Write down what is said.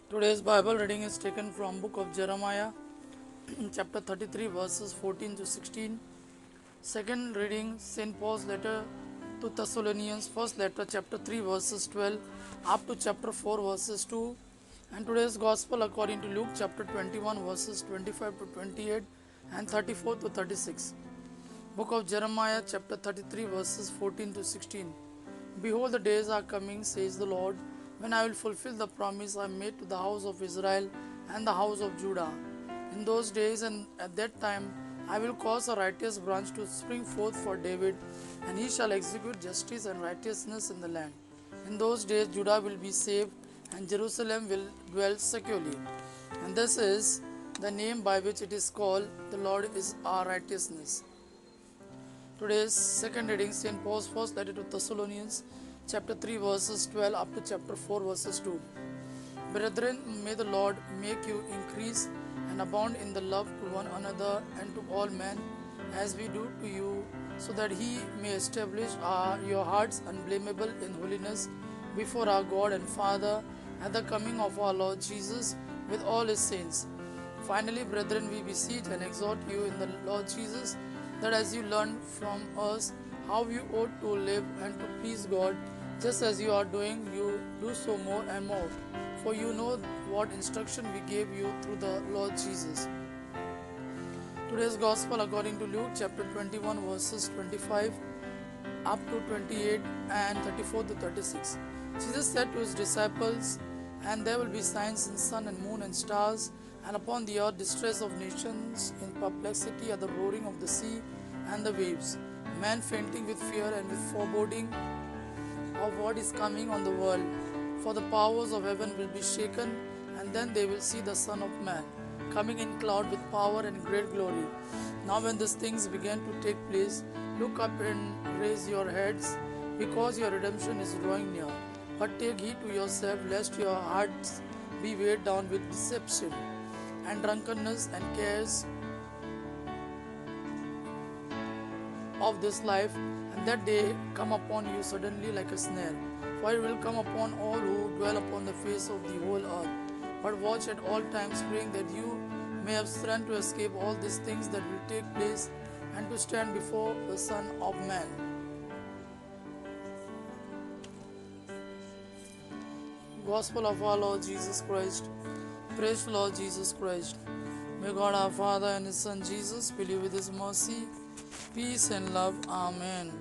Today's Bible reading is taken from book of Jeremiah, chapter 33, verses 14 to 16. Second reading, St. Paul's letter to Thessalonians, first letter, chapter 3, verses 12 up to chapter 4, verses 2. And today's Gospel according to Luke, chapter 21, verses 25 to 28 and 34 to 36. Book of Jeremiah, chapter 33, verses 14 to 16. Behold, the days are coming, says the Lord, when I will fulfill the promise I made to the house of Israel and the house of Judah. In those days and at that time, I will cause a righteous branch to spring forth for David, and he shall execute justice and righteousness in the land. In those days, Judah will be saved, and Jerusalem will dwell securely. And this is the name by which it is called, the Lord is our righteousness. Today's second reading, St. Paul's first letter to Thessalonians, chapter 3, verses 12 up to chapter 4, verses 2. Brethren, may the Lord make you increase and abound in the love to one another and to all men, as we do to you, so that he may establish your hearts unblameable in holiness before our God and Father at the coming of our Lord Jesus with all his saints. Finally, brethren, we beseech and exhort you in the Lord Jesus, that as you learned from us how you ought to live and to please God, just as you are doing, you do so more and more. For you know what instruction we gave you through the Lord Jesus. Today's Gospel according to Luke chapter 21, verses 25 up to 28 and 34 to 36. Jesus said to his disciples, and there will be signs in sun and moon and stars, and upon the earth distress of nations, in perplexity at the roaring of the sea and the waves, men fainting with fear and with foreboding of what is coming on the world. For the powers of heaven will be shaken, and then they will see the Son of Man coming in cloud with power and great glory. Now when these things begin to take place, look up and raise your heads, because your redemption is drawing near. But take heed to yourself, lest your hearts be weighed down with deception and drunkenness and cares of this life, and that day come upon you suddenly like a snare. For it will come upon all who dwell upon the face of the whole earth. But watch at all times, praying that you may have strength to escape all these things that will take place, and to stand before the Son of Man. Gospel of our Lord Jesus Christ. Praise the Lord Jesus Christ. May God our Father and His Son Jesus fill you with His mercy, peace and love. Amen.